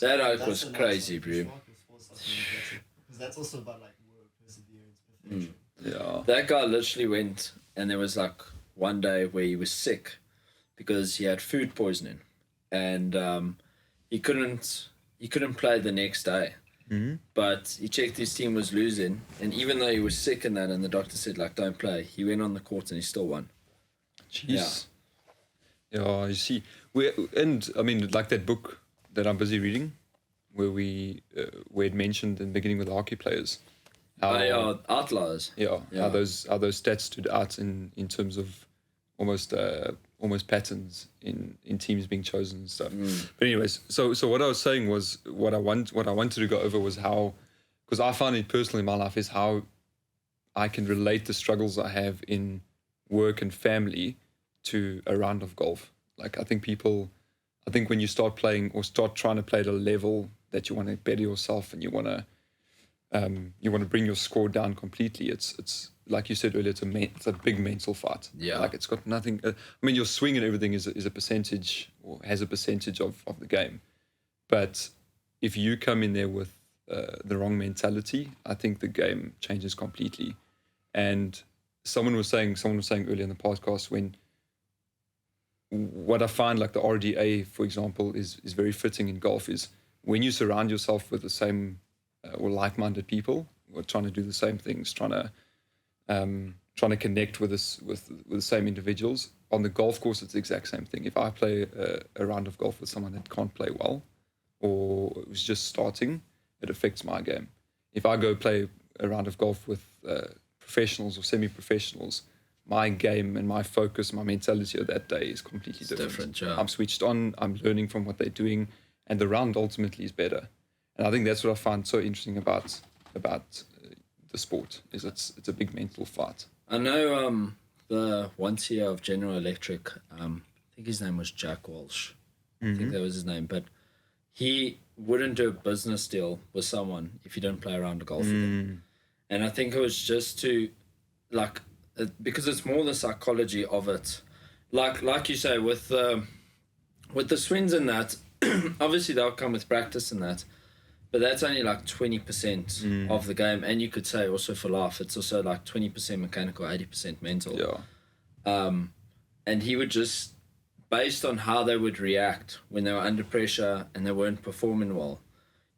That oak was crazy, bro. Because that's also about like work, perseverance, perfection. Yeah. That guy literally went, and there was like one day where he was sick because he had food poisoning, and he couldn't play the next day. But he checked his team was losing, and even though he was sick and that, and the doctor said like don't play, he went on the court and he still won. Jeez. Yeah, you see, and I mean, like that book that I'm busy reading, where it mentioned in the beginning with the hockey players, how They are outliers. how those stats stood out in terms of almost patterns in teams being chosen and stuff. But anyways, so what I was saying was what I wanted to go over was how, because I find it personally in my life is how I can relate the struggles I have in work and family to a round of golf. Like I think when you start playing or start trying to play at a level that you want to better yourself and you want to bring your score down completely, it's like you said earlier, it's a big mental fight. Yeah. Like it's got nothing. I mean, your swing and everything is a percentage or has a percentage of the game, but if you come in there with the wrong mentality, I think the game changes completely. And someone was saying earlier in the podcast what I find like the RDA, for example, is very fitting in golf is when you surround yourself with the same or like-minded people who are trying to do the same things, trying to connect with the same individuals. On the golf course, it's the exact same thing. If I play a round of golf with someone that can't play well or was just starting, it affects my game. If I go play a round of golf with professionals or semi-professionals, my game and my focus, my mentality of that day is completely different. Yeah. I'm switched on, I'm learning from what they're doing, and the round ultimately is better. And I think that's what I find so interesting about the sport, is it's a big mental fight. I know the once here of General Electric, I think his name was Jack Walsh. I think that was his name, but he wouldn't do a business deal with someone if you didn't play around a golf with them. And I think it was just to, like, because it's more the psychology of it. Like you say, with the swings and that, obviously they'll come with practice and that, but that's only like 20% of the game. And you could say also for life, it's also like 20% mechanical, 80% mental. Yeah. And he would just, based on how they would react when they were under pressure and they weren't performing well,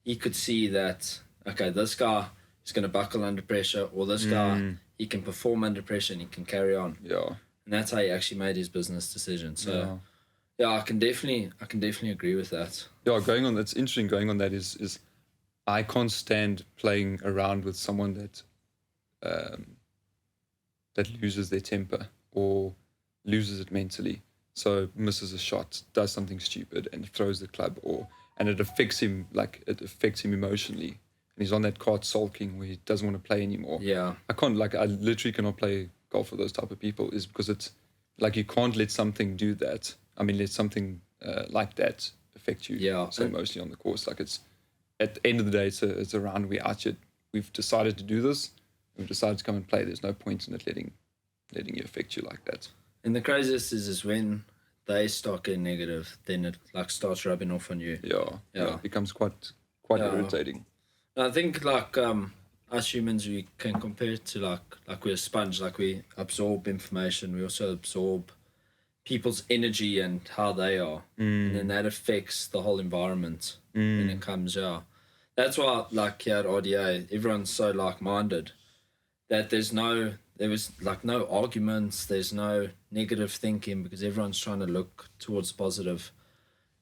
he could see that, okay, this guy is going to buckle under pressure, or this guy, he can perform under pressure and he can carry on. Yeah. And that's how he actually made his business decision. So, yeah, I can definitely agree with that. Yeah, that's interesting. Going on that is I can't stand playing around with someone that loses their temper or loses it mentally. So misses a shot, does something stupid, and throws the club, and it affects him emotionally. And he's on that cart sulking where he doesn't want to play anymore. Yeah. I literally cannot play golf with those type of people, is because it's like you can't let something do that. I mean, let something like that affect you so emotionally on the course. Like it's, at the end of the day, it's a round. We're out here. We've decided to do this. We've decided to come and play. There's no point in it letting you affect you like that. And the craziest is when they start getting negative, then it like starts rubbing off on you. Yeah. It becomes quite irritating. I think like us humans, we can compare it to like we're a sponge. Like we absorb information, we also absorb people's energy and how they are, and then that affects the whole environment when it comes out. That's why, like here at RDA, everyone's so like-minded that there was like no arguments, there's no negative thinking, because everyone's trying to look towards positive.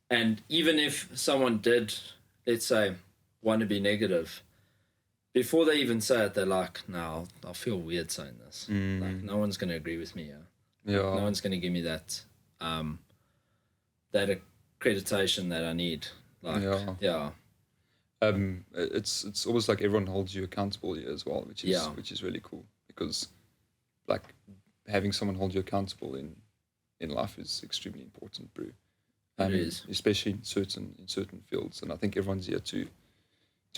And even if someone did, let's say, want to be negative, before they even say it, they're like, no, I'll feel weird saying this. Like, no one's going to agree with me. No one's going to give me that that accreditation that I need. Like, it's almost like everyone holds you accountable here as well, which is really cool, because like having someone hold you accountable in life is extremely important, bro. It is, especially in certain fields, and I think everyone's here to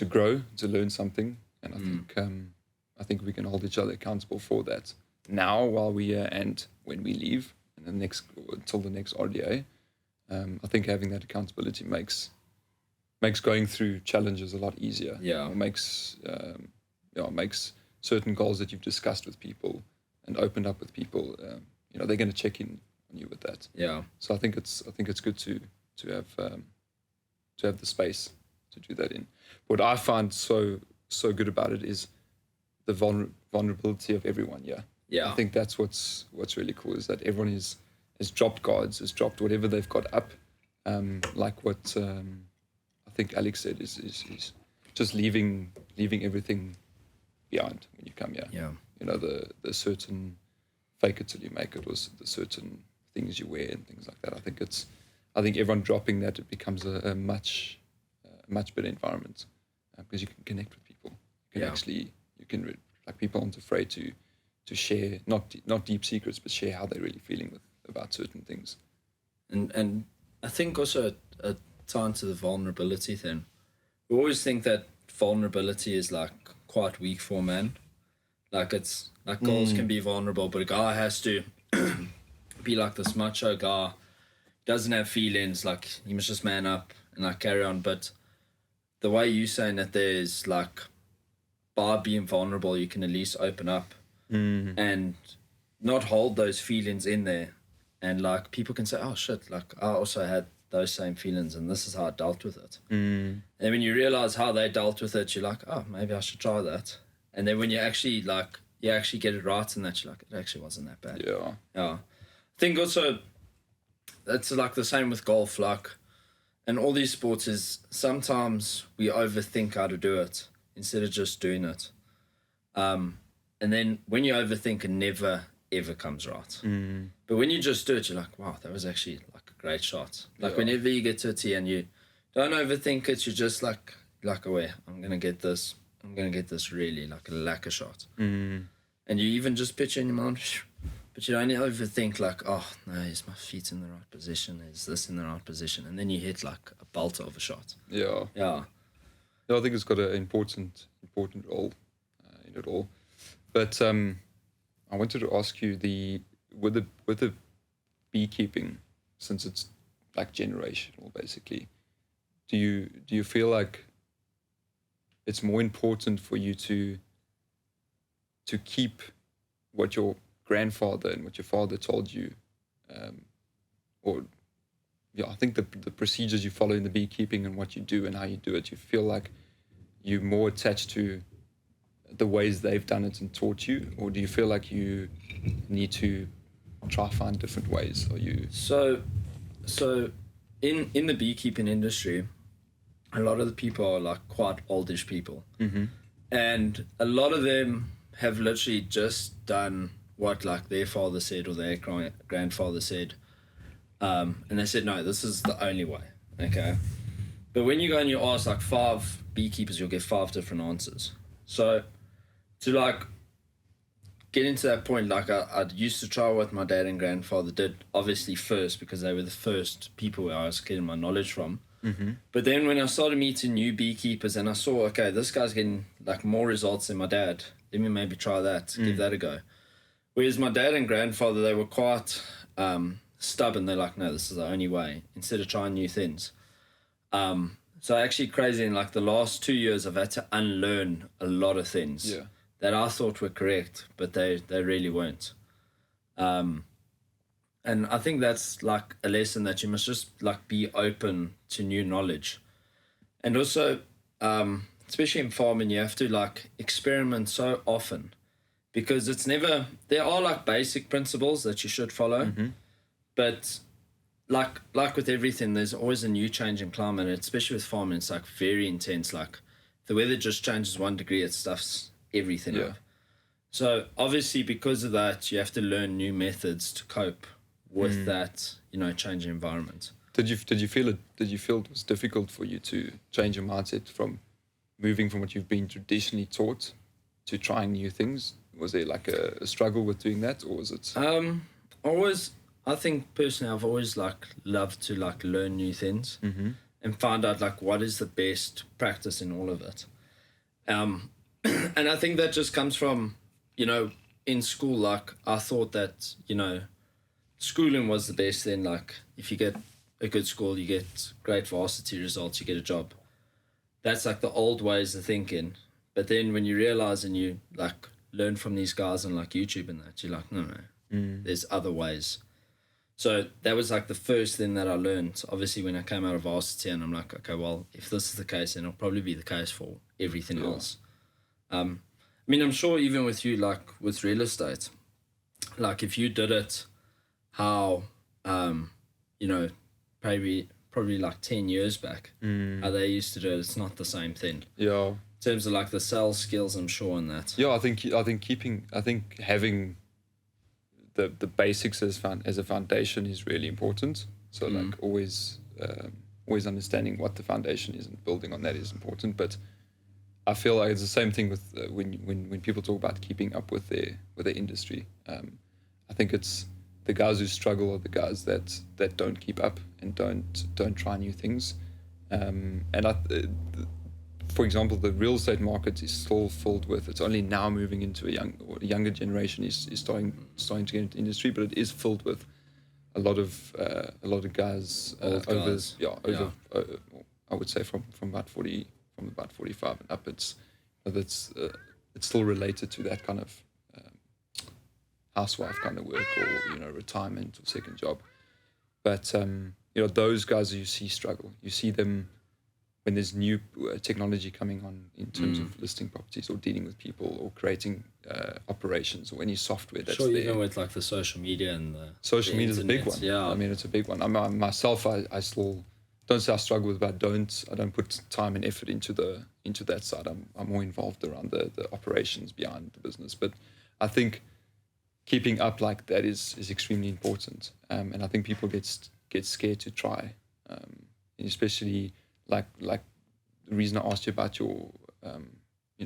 grow, to learn something, and I think we can hold each other accountable for that now while we're here and when we leave, and until the next RDA. I think having that accountability makes makes going through challenges a lot easier. Yeah. Or makes certain goals that you've discussed with people and opened up with people. They're going to check in on you with that. Yeah. So I think it's good to have the space to do that in. What I find so good about it is the vulnerability of everyone. Yeah. Yeah. I think that's what's really cool, is that everyone has dropped guards, has dropped whatever they've got up. Like what I think Alex said is just leaving everything behind when you come here. Yeah. The certain fake it till you make it, or the certain things you wear and things like that. I think everyone dropping that, it becomes a much better environment, because you can connect with people. People aren't afraid to share not deep secrets, but share how they're really feeling about certain things. And I think also a time to the vulnerability thing. We always think that vulnerability is like quite weak for a man. Like it's like girls can be vulnerable, but a guy has to be like this macho guy, doesn't have feelings, like he must just man up and like carry on. But the way you saying that there's like, by being vulnerable, you can at least open up and not hold those feelings in there. And like people can say, oh shit, like I also had those same feelings and this is how I dealt with it. And when you realize how they dealt with it, you're like, oh, maybe I should try that. And then when you actually get it right in that, you're like, it actually wasn't that bad. Yeah. I think also that's like the same with golf, like, and all these sports is sometimes we overthink how to do it instead of just doing it. And then when you overthink, it never ever comes right. But when you just do it, you're like, wow, that was actually like a great shot. Like whenever you get to a tee and you don't overthink it, you're just like aware, I'm gonna get this really like a lacquer shot. And you even just picture in your mind, but you only overthink like, oh no, is my feet in the right position, is this in the right position, and then you hit like a bolt of a shot. Yeah, I think it's got an important role in it all. But I wanted to ask you, with the beekeeping, since it's like generational basically, do you feel like it's more important for you to keep what your grandfather and what your father told you, I think the procedures you follow in the beekeeping and what you do and how you do it, you feel like you're more attached to the ways they've done it and taught you, or do you feel like you need to try find different ways? Or you so in the beekeeping industry, a lot of the people are like quite oldish people, and a lot of them have literally just done what like their father said or their grandfather said, and they said, no, this is the only way. Okay, but when you go and you ask like 5 beekeepers, you'll get 5 different answers. So to like get into that point, like I used to try what my dad and grandfather did, obviously first, because they were the first people where I was getting my knowledge from. But then when I started meeting new beekeepers and I saw, okay, this guy's getting like more results than my dad, let me maybe try that, give that a go. Whereas my dad and grandfather, they were quite stubborn. They're like, no, this is the only way, instead of trying new things. So actually crazy, in like the last 2 years, I've had to unlearn a lot of things that I thought were correct, but they really weren't. And I think that's like a lesson, that you must just like be open to new knowledge. And also, especially in farming, you have to like experiment so often, because it's never, there are like basic principles that you should follow, but like with everything, there's always a new change in climate, and especially with farming, it's like very intense. Like the weather just changes 1 degree, it stuffs everything up. So obviously because of that, you have to learn new methods to cope with that, changing environment. Did you feel it was difficult for you to change your mindset from moving from what you've been traditionally taught to trying new things? Was there like a struggle with doing that, or was it? I think personally, I've always like loved to like learn new things and find out like what is the best practice in all of it. And I think that just comes from, in school, like I thought that, schooling was the best thing. Like if you get a good school, you get great varsity results, you get a job. that's like the old ways of thinking. But then when you realize and you like learn from these guys on like YouTube and that, you're like, no, there's other ways. So that was like the first thing that I learned, obviously, when I came out of varsity, and I'm like, okay, well, if this is the case, then it'll probably be the case for everything else. I mean, I'm sure even with you, like with real estate, like if you did it how, you know, probably like 10 years back, how they used to do it, it's not the same thing. Yeah. In terms of like the sales skills, I'm sure on that. Yeah, I think having the basics as a foundation is really important. So like always understanding what the foundation is and building on that is important. But I feel like it's the same thing with when people talk about keeping up with their industry. I think it's the guys who struggle are the guys that don't keep up and don't try new things. For example, the real estate market is still filled with. It's only now moving into a younger generation is starting to get into industry, but it is filled with a lot of guys over. I would say from about 40, from about 45 and upwards. It's still related to that kind of housewife kind of work, or retirement or second job. But those guys you see struggle. You see them when there's new technology coming on in terms of listing properties or dealing with people or creating operations or any software that's there. Even with like the social media and the social media is a big internet. one. Yeah, I mean, it's a big one. Myself, I still don't say I struggle with, but I don't put time and effort into that side. I'm more involved around the operations behind the business. But I think keeping up like that is extremely important. And I think people get scared to try, especially like the reason I asked you about your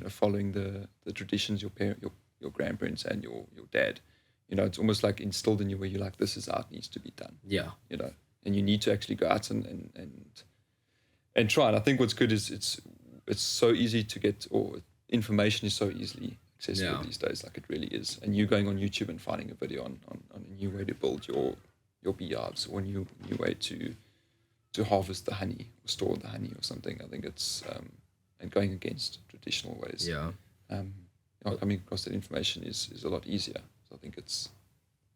following the traditions your grandparents and your dad. It's almost like instilled in you where you're like, this is how it needs to be done. Yeah. And you need to actually go out and try. And I think what's good is it's so easy to get, or information is so easily accessible these days, like it really is. And you going on YouTube and finding a video on a new way to build your beehives, or a new way to harvest the honey or store the honey or something. I think it's and going against traditional ways. Yeah. Coming across that information is a lot easier. So I think it's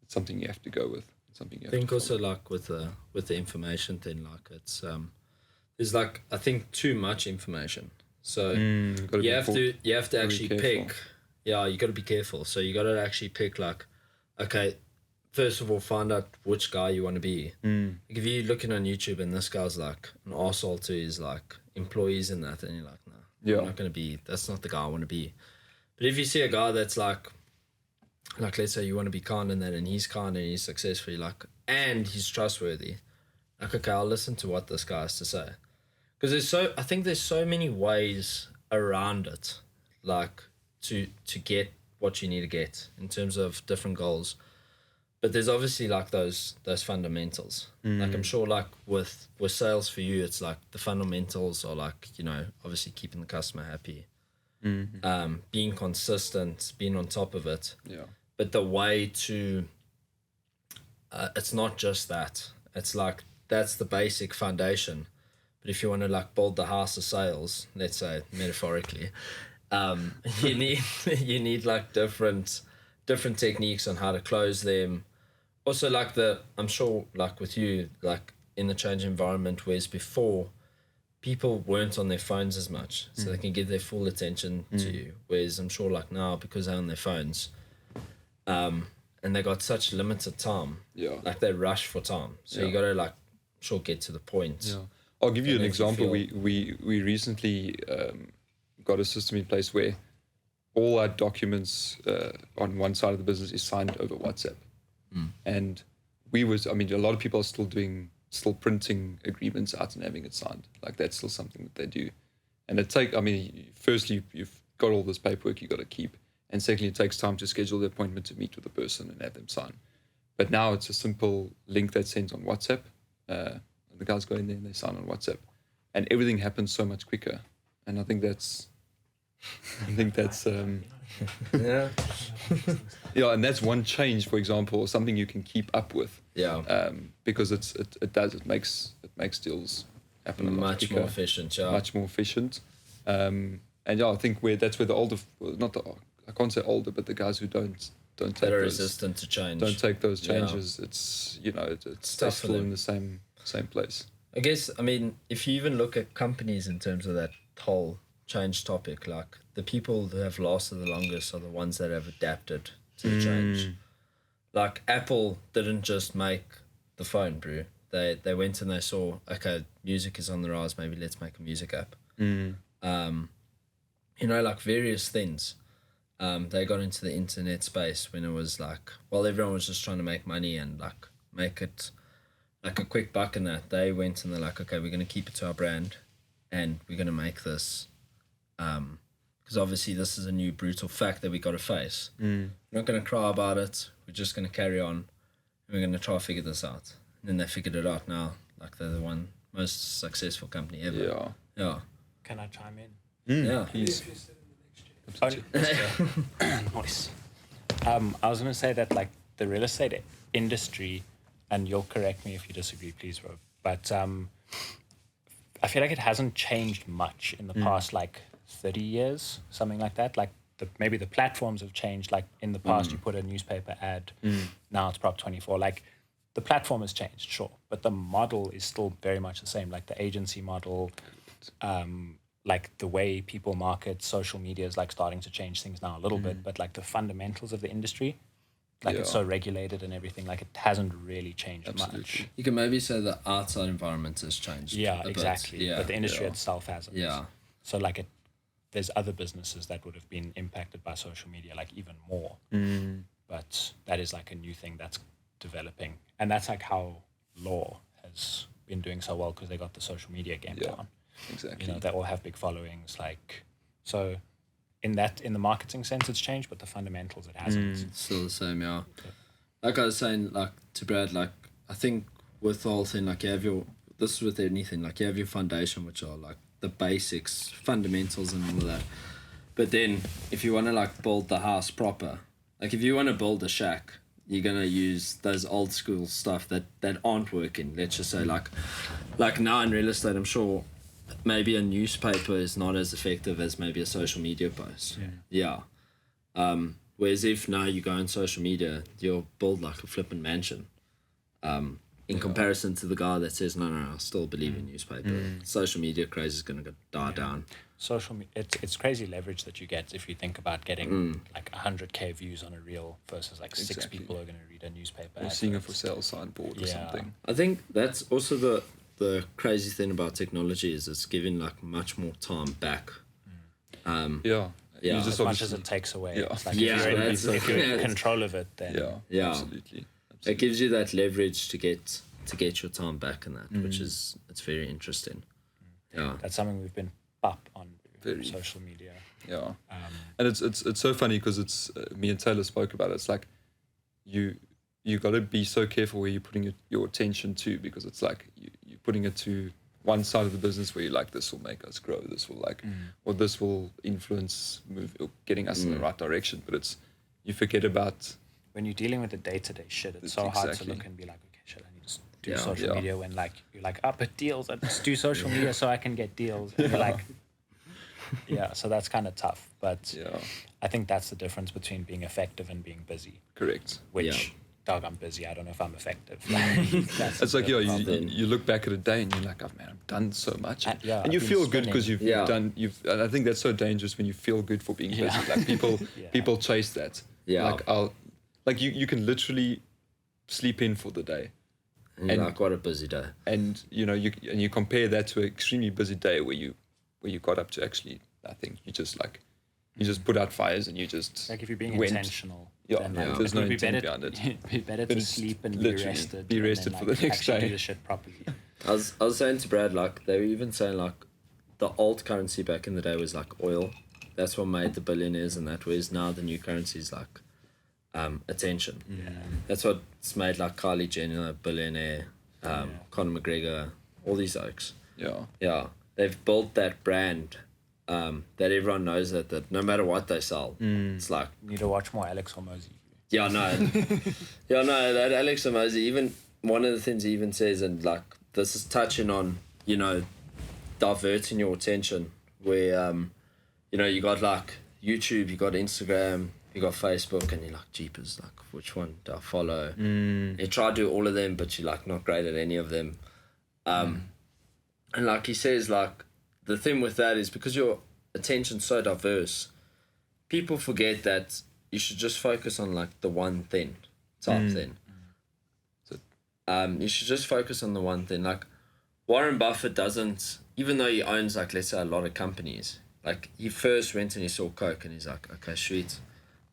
something you have to go with. Something you have I think to also like with the information thing, like it's there's like I think too much information. So you have to actually pick. Yeah, you got to be careful. So you got to actually pick like, okay, first of all, find out which guy you want to be. Like if you're looking on YouTube and this guy's like an arsehole to his like employees and that, and you're like, no, I'm not going to be. That's not the guy I want to be. But if you see a guy that's like let's say you want to be kind in that, and he's kind and he's successful, like, and he's trustworthy, like, okay, I'll listen to what this guy has to say, because I think there's so many ways around it, like to get what you need to get in terms of different goals. But there's obviously like those fundamentals. Like I'm sure like with sales for you, it's like the fundamentals are like, obviously keeping the customer happy, being consistent, being on top of it. Yeah. But the way to, it's not just that. It's like, that's the basic foundation. But if you want to like build the house of sales, let's say metaphorically, you need like different techniques on how to close them. Also like I'm sure like with you, like in the change environment, whereas before people weren't on their phones as much, so they can give their full attention to you. Whereas I'm sure like now, because they're on their phones, and they got such limited time, like they rush for time. So you got to like get to the point. Yeah. I'll give you an example. We recently got a system in place where all our documents on one side of the business is signed over WhatsApp. And a lot of people are still printing agreements out and having it signed. Like that's still something that they do. And firstly, you've got all this paperwork you got to keep. And secondly, it takes time to schedule the appointment to meet with the person and have them sign. But now it's a simple link that's sent on WhatsApp. The guys go in there and they sign on WhatsApp. And everything happens so much quicker. And I think that's Yeah. Yeah, and that's one change, for example, or something you can keep up with. Yeah. Because it makes deals happen a lot Much quicker, more efficient, yeah. much more efficient. And yeah, I think that's where the older, well, not the, I can't say older, but the guys who don't take That are those, resistant to change. don't take those Yeah. changes. It's it's tough for still them. in the same place. I guess, I mean, if you even look at companies in terms of that whole change topic, like the people that have lasted the longest are the ones that have adapted to the change. Like Apple didn't just make the phone, bro. They went and they saw, okay, music is on the rise, maybe let's make a music app. You know, like various things. They got into the internet space when it was like, well, everyone was just trying to make money and like make it like a quick buck and that. They went and they're like, okay, we're going to keep it to our brand and we're going to make this. Because obviously this is a new brutal fact that we got to face. We're not going to cry about it. We're just going to carry on and we're going to try to figure this out. And then they figured it out now. Like they're the one most successful company ever. Yeah. Yeah. Can I chime in? Yeah. Please. Nice. I was going to say that like the real estate industry, and you'll correct me if you disagree, please, Rob, but I feel like it hasn't changed much in the past like 30 years, something like that. Like maybe the platforms have changed. Like in the past, you put a newspaper ad, now it's Prop 24. Like the platform has changed, sure, but the model is still very much the same. Like the agency model, like the way people market, social media is like starting to change things now a little bit, but like the fundamentals of the industry, like it's so regulated and everything, like it hasn't really changed much. You can maybe say the outside environment has changed. Yeah, a bit. exactly. Yeah. But the industry itself hasn't. Yeah. So like there's other businesses that would have been impacted by social media, like even more. But that is like a new thing that's developing. And that's like how law has been doing so well because they got the social media game down. Exactly. You know, they all have big followings. Like, so in the marketing sense, it's changed, but the fundamentals, it hasn't. It's still the same, yeah. Like I was saying, like to Brad, like I think with the whole thing, like you have this is with anything, like you have your foundation, which are like the basics, fundamentals and all that. But then if you want to like build the house proper, like if you want to build a shack, you're going to use those old school stuff that aren't working. Let's just say like now in real estate, I'm sure maybe a newspaper is not as effective as maybe a social media post. Yeah. Whereas if now you go on social media, you'll build like a flipping mansion. In comparison to the guy that says, no, I still believe in newspaper. Social media craze is going to die down. Social media, it's crazy leverage that you get if you think about getting like 100K views on a reel versus like six people are going to read a newspaper. Or seeing a for sale signboard or something. I think that's also the crazy thing about technology is it's giving like much more time back. As much as it takes away. It's like if you're in control of it, then absolutely. It gives you that leverage to get your time back in that, which is it's very interesting. Yeah, that's something we've been up on social media. Yeah, and it's so funny because it's me and Taylor spoke about it. It's like you got to be so careful where you're putting your attention to, because it's like you're putting it to one side of the business where you're like, this will make us grow, this will like, or this will influence getting us in the right direction. But it's, you forget about when you're dealing with the day-to-day shit. It's so hard to look and be like, okay, shit, I need to do social media, when like you're like, but deals, I just do social media so I can get deals. And you're like, so that's kind of tough. But I think that's the difference between being effective and being busy. Correct. Which dog, I'm busy, I don't know if I'm effective. It's like, you look back at a day and you're like, oh man, I've done so much. And you feel good because you've done, and I think that's so dangerous when you feel good for being busy. Like people chase that. Yeah. Like you can literally sleep in for the day. And like, what a busy day. And you compare that to an extremely busy day where you got up to actually, I think you just put out fires and you just like if you're being intentional. There's no intent behind it. It'd be better to sleep and be rested. Be rested for the next day. Do the shit properly. I was saying to Brad, like they were even saying like the old currency back in the day was like oil. That's what made the billionaires and that, whereas now the new currency is like attention. That's what's made like Kylie Jenner a billionaire, Conor McGregor, all these oaks. They've built that brand that everyone knows that no matter what they sell, it's like you need to watch more Alex Hormozy. That Alex Hormozy, even one of the things he even says, and like this is touching on you know, diverting your attention. Where you know, you got like YouTube, you got Instagram, you got Facebook, and you're like, jeepers, like which one do I follow? You try to do all of them, but you're like not great at any of them. And like he says, like the thing with that is because your attention's so diverse, people forget that you should just focus on like the one thing type thing. You should just focus on the one thing. Like Warren Buffett doesn't, even though he owns like, let's say, a lot of companies, like he first went and he saw Coke and he's like, okay, sweet,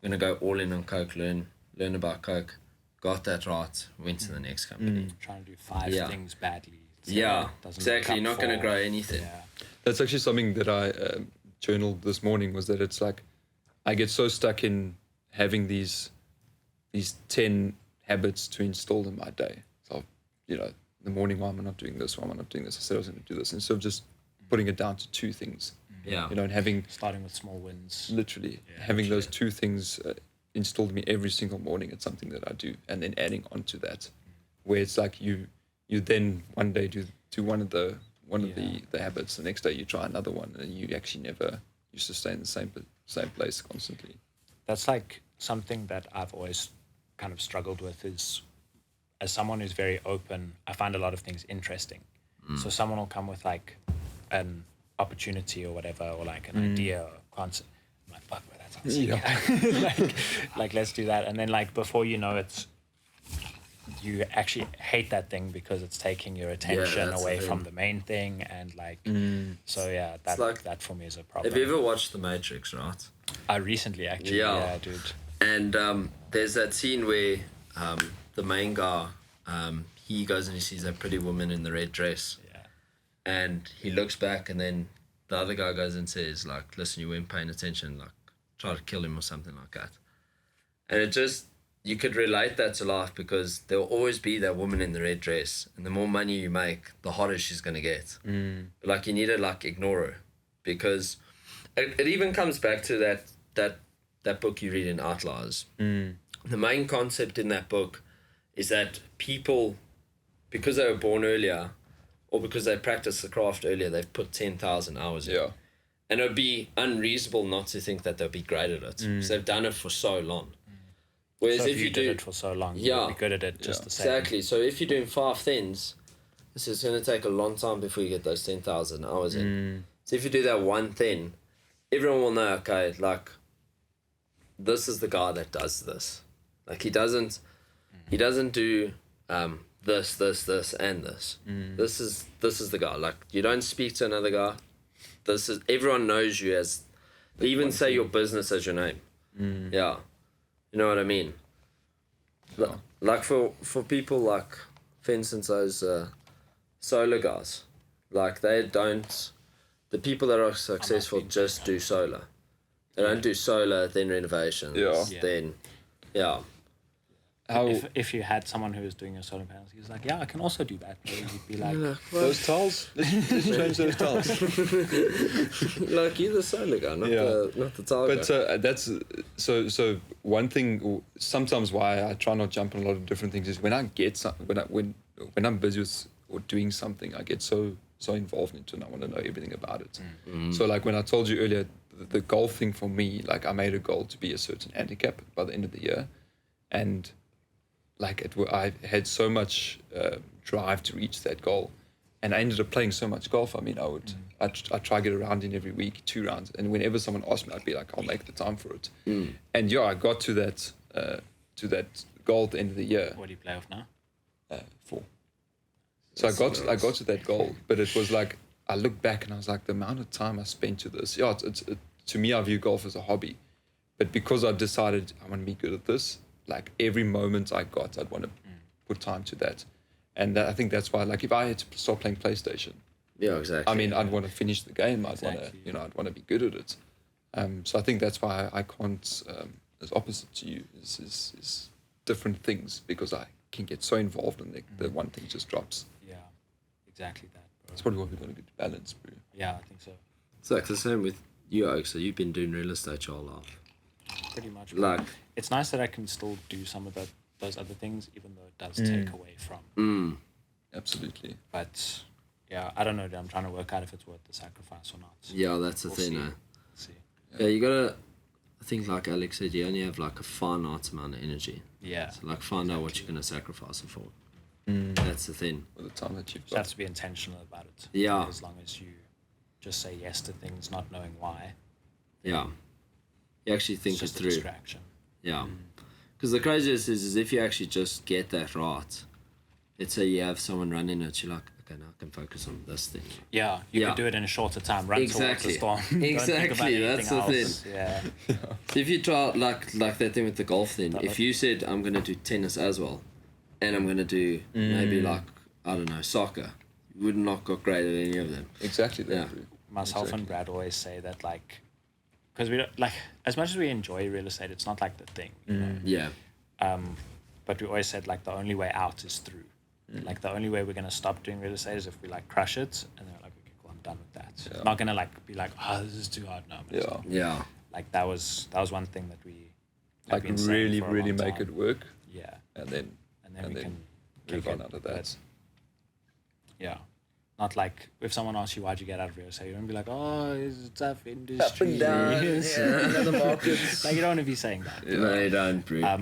I'm gonna go all in on Coke, learn about Coke, got that right, went to the next company. Trying to do 5 things badly. So Yeah, it doesn't exactly. You're make not up going to for- grow anything. Yeah. That's actually something that I journaled this morning, was that it's like I get so stuck in having these 10 habits to install in my day. So, you know, in the morning, why am I not doing this? Why am I not doing this? I said I was going to do this. Instead of just putting it down to 2 things, Yeah. you know, and having Starting with small wins. literally having those 2 things installed in me every single morning. It's something that I do, and then adding on to that, where it's like you then one day do one of the habits, the next day you try another one, and you actually never used to stay in the same place constantly. That's like something that I've always kind of struggled with is, as someone who's very open, I find a lot of things interesting. So someone will come with like an opportunity or whatever, or like an idea or concept. I'm like, fuck, well, that sounds sick. like let's do that. And then like before you know it, you actually hate that thing because it's taking your attention that's the away thing. from the main thing. And like, so yeah, that for me is a problem. Have you ever watched The Matrix, right? I recently actually, yeah dude. And there's that scene where the main guy, he goes and he sees that pretty woman in the red dress. Yeah. And he looks back, and then the other guy goes and says, like, listen, you weren't paying attention, like, try to kill him or something like that. And it just, you could relate that to life, because there'll always be that woman in the red dress, and the more money you make, the hotter she's going to get. But, like, you need to, like, ignore her, because it even comes back to that book you read in Outliers. The main concept in that book is that people, because they were born earlier, or because they practiced the craft earlier, they've put 10,000 hours in. Yeah. And it would be unreasonable not to think that they'll be great at it, because they've done it for so long. Whereas So if you did do it for so long, Yeah. you'll be good at it just the same. exactly, so if you're doing 5 things, this is going to take a long time before you get those 10,000 hours in. So if you do that one thing, everyone will know, okay, like, this is the guy that does this. Like, he doesn't do this, and this. This is the guy. Like, you don't speak to another guy. Everyone knows you as, they even say your business as your name. Yeah. You know what I mean? Like for people, like, for instance, those solar guys, like, they don't, the people that are successful just do solar. They don't do solar, then renovations, Yeah. then, yeah. How If you had someone who was doing your solar panels, he was like, yeah, I can also do that. Maybe you'd be like, those tiles? Let's change those tiles. Like, you're the solar guy, not the tile guy. But that's so one thing. Sometimes why I try not jump on a lot of different things is when I get when I'm busy with or doing something, I get so involved into it and I want to know everything about it. So like when I told you earlier, the goal thing for me, like I made a goal to be a certain handicap by the end of the year, and like I had so much drive to reach that goal, and I ended up playing so much golf. I mean, I try to get a round in every week, 2 rounds, and whenever someone asked me, I'd be like, I'll make the time for it. And I got to that goal at the end of the year. what do you play off now? 4. So I got to that goal, but it was like I look back and I was like, the amount of time I spent to this. Yeah, to me, I view golf as a hobby, but because I decided I want to be good at this, like every moment I got, I'd want to put time to that. And I think that's why, like, if I had to start playing PlayStation, Yeah, exactly. I mean, I'd want to finish the game. I'd Exactly. want to, I'd want to be good at it. So I think that's why I can't, as opposite to you, is different things, because I can get so involved and the one thing just drops. Yeah, exactly that, bro. That's probably what we're going to get to balance, bro. Yeah, I think so. It's like the same with you, Oak. So you've been doing real estate your whole life. Pretty much. Like, It's nice that I can still do some of those other things, even though it does take away from. Absolutely. But Yeah, I don't know. I'm trying to work out if it's worth the sacrifice or not. Yeah, that's the We'll thing. see. Eh? See. Yeah, you gotta. I think, like Alex said, you only have like a finite amount of energy. Yeah. So, like, find out what you're gonna sacrifice it for. Mm. That's the thing. For the time that you've You have got. to be intentional about it. Yeah. As long as you just say yes to things, not knowing why. Yeah. You actually think It's it just a through. distraction. Yeah. Because the craziest is if you actually just get that right. Let's say you have someone running it, you're like, okay, now I can focus on this thing. Yeah, you Yeah. can do it in a shorter time. Run Exactly. towards the storm. Don't think about Exactly, that's anything the else. Yeah. So if you try like that thing with the golf thing, if you said I'm gonna do tennis as well, and I'm gonna do maybe like I don't know soccer, you would not got great at any of them. Exactly. That, Yeah. bro. Myself Exactly. and Brad always say that, like, because we don't, like, as much as we enjoy real estate, it's not like the thing, you know. Yeah. But we always said, like, the only way out is through. Like, the only way we're gonna stop doing real estate is if we like crush it, and then we're like, okay, cool, I'm done with that. Yeah. Not gonna like be like, oh, this is too hard. No, I'm gonna Yeah. stop. Yeah. Like that was one thing that we have Like been saying really, for a really long make time. it work, Yeah, and then and then and we then can move kick on it, out of but that. yeah, not like if someone asks you why'd you get out of real estate, you don't be like, oh, it's a tough industry. the markets. Like you don't want to be saying that. Yeah. No, you don't, bro.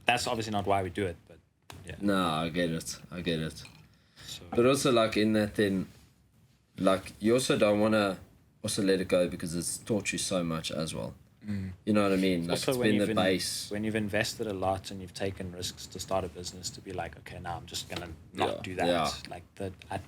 That's obviously not why we do it, but yeah. No, I get it. So, But also, like in that thing, like you also don't want to also let it go because it's taught you so much as well. You know what I mean? Like also it's when been you've the base. when you've invested a lot and you've taken risks to start a business, to be like, okay, now I'm just gonna not Yeah. do that. Yeah. Like that, I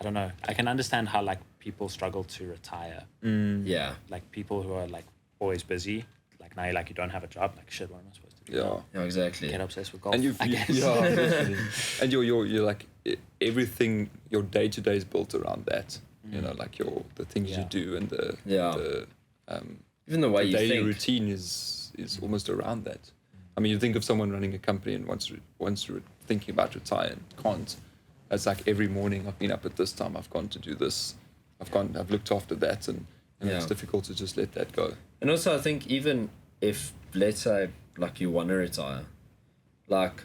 don't know. I can understand how like people struggle to retire. Yeah. Like people who are like always busy. Like now, you don't have a job. Like shit, what am I supposed to do? Yeah. Yeah, exactly. Get obsessed with golf. And I guess. yeah, and you're like everything. Your day to day is built around that. You know, like the things you Yeah. do and the Even the way you daily think. routine is almost around that. I mean, you think of someone running a company and once you're thinking about retiring, can't. It's like every morning I've been up at this time. I've gone to do this. I've looked after that, and Yeah. it's difficult to just let that go. And also, I think even if, let's say, like you want to retire, like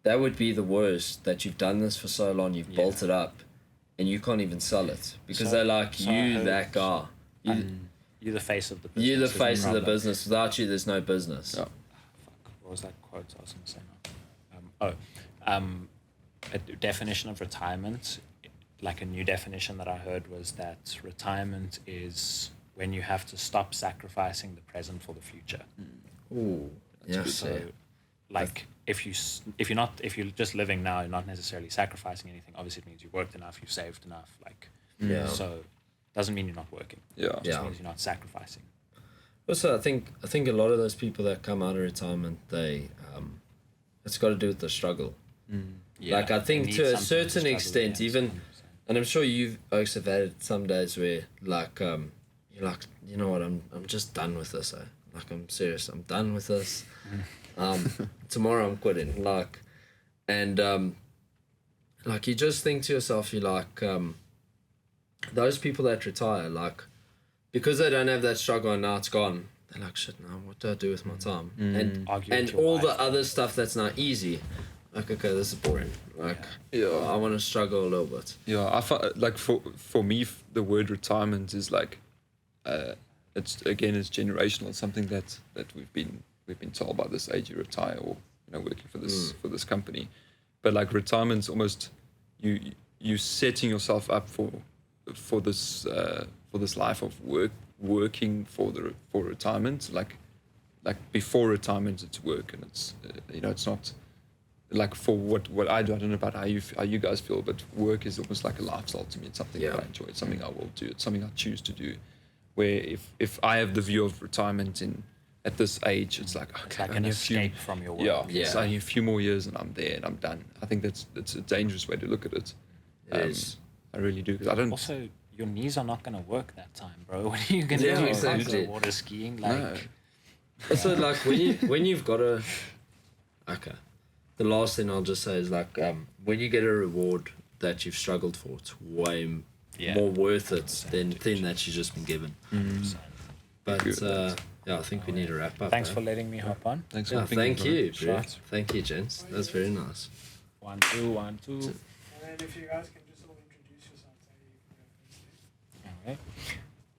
that would be the worst that you've done this for so long, you've built it up, and you can't even sell it because So- they're like, so I you, heard- that guy. You're the face of the business. You're the is face of the problem. business. Without you, there's no business. Yeah. What was that quote I was going to say now? A definition of retirement, like a new definition that I heard was that retirement is when you have to stop sacrificing the present for the future. Ooh. Yeah. So, like if you're just living now, you're not necessarily sacrificing anything. Obviously, it means you worked enough, you've saved enough. Like, Yeah. so doesn't mean you're not working. Yeah. It just Yeah. means you're not sacrificing. Also, I think a lot of those people that come out of retirement, they it's got to do with the struggle. Yeah, Like I they think need to a something certain struggle extent, against, even, 100%. and I'm sure you've also had some days where like you're like, you know what, I'm just done with this. Like I'm serious, I'm done with this. Tomorrow I'm quitting. Like, and like you just think to yourself, you're like those people that retire, like because they don't have that struggle and now it's gone. They're like, shit, now what do I do with my time? Argue And with your all wife. the other stuff that's now easy. Like, okay, this is boring. Like, Yeah. I want to struggle a little bit. Yeah, I find like for me, the word retirement is like, it's generational. Something that we've been told by this age you retire, or working for this company, but like retirement's almost you setting yourself up for this life of working for retirement. Like before retirement, it's work, and it's it's not. Like for what I do, I don't know about how you guys feel, but work is almost like a lifestyle to me. It's something that I enjoy. It's something I will do. It's something I choose to do. Where if I have the view of retirement at this age, it's like, okay, It's like an only a few- escape from your work. Yeah, it's only a few more years and I'm there and I'm done. I think that's a dangerous way to look at it. It is. I really do, because I don't. Also, your knees are not going to work that time, bro. What are you going to Yeah, do? exactly. Go water skiing? Like, No. Also, like when you've got a, okay, the last thing I'll just say is like when you get a reward that you've struggled for, it's way more worth it than the thing that you've just been given. But yeah, I think we need to wrap up. Thanks eh? for letting me hop on. Thanks Yeah, for thinking, thank bro. you, bro. Shots. Thank you, gents. That's very nice. 1, 2, 1, 2. And then if you guys can just all introduce yourselves. Anyway,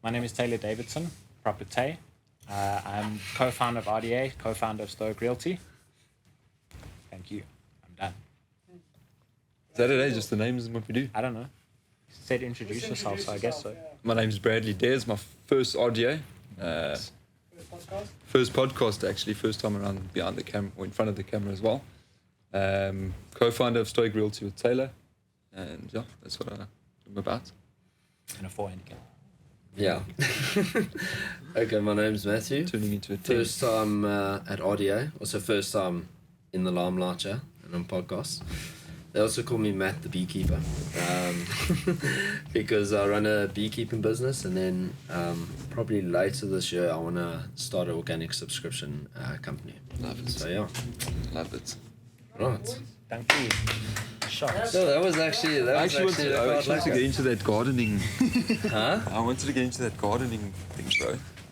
my name is Taylor Davidson, proper Tay. I'm co-founder of RDA, co-founder of Stoic Realty. Thank you. I'm done. Is that it? Just the names and what we do. I don't know. You said introduce yourself, so I guess so. My name's Bradley Dares. My first RDA. First podcast, actually. First time around behind the camera, or in front of the camera as well. Co-founder of Stoic Realty with Taylor. And yeah, that's what I'm about. And a 4 handicap. Yeah. Okay, my name's Matthew. Turning into a team. First time at RDA. Also first time in the limelight, yeah, and on podcasts. They also call me Matt the Beekeeper, because I run a beekeeping business, and then probably later this year I want to start an organic subscription company. Love it. So yeah. Love it. Right. Thank you. Shots. No, that was actually I actually wanted to get into that gardening. Huh? I wanted to get into that gardening thing, bro.